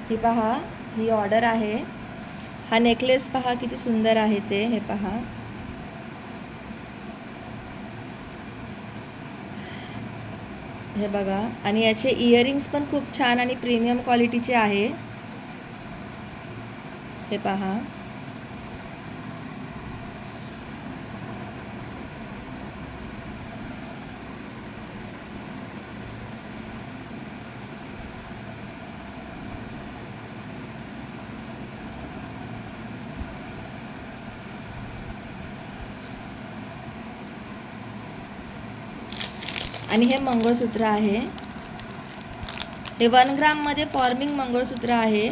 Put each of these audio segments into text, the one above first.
ही पहा, ही ऑर्डर आहे। हा नेकलेस पहा किती सुंदर आहे ते, हे पहा। हे बघा, आणि याचे इयरिंग्स पण खूप छान आणि प्रीमियम क्वालिटीचे आहे, हे पहा। आणि हे मंगळसूत्र आहे, हे 1 ग्राममध्ये फॉर्मिंग मंगळसूत्र आहे।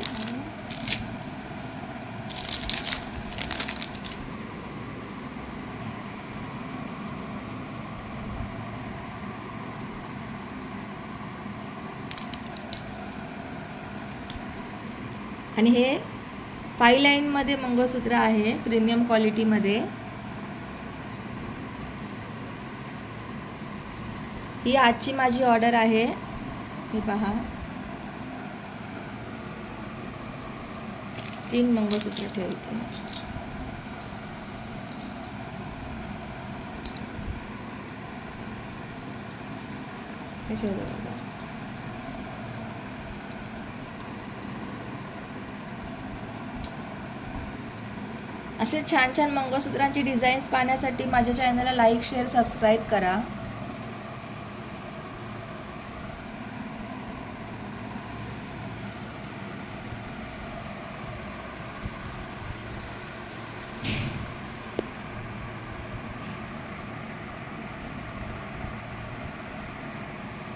आणि हे 5 लाईनमध्ये मंगळसूत्र आहे, प्रीमियम क्वालिटीमध्ये। ही आजची माझी ऑर्डर आहे, हे पहा। 3 मंगळसूत्र ठेवते। हे ठेवलं बघा। असे छान छान मंगळसूत्रांची डिझाईन्स पाहण्यासाठी माझ्या चॅनलला लाईक, शेअर, सबस्क्राईब करा।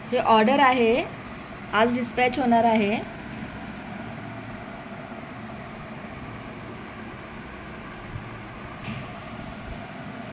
हे ऑर्डर आहे, आज डिस्पॅच होणार आहे।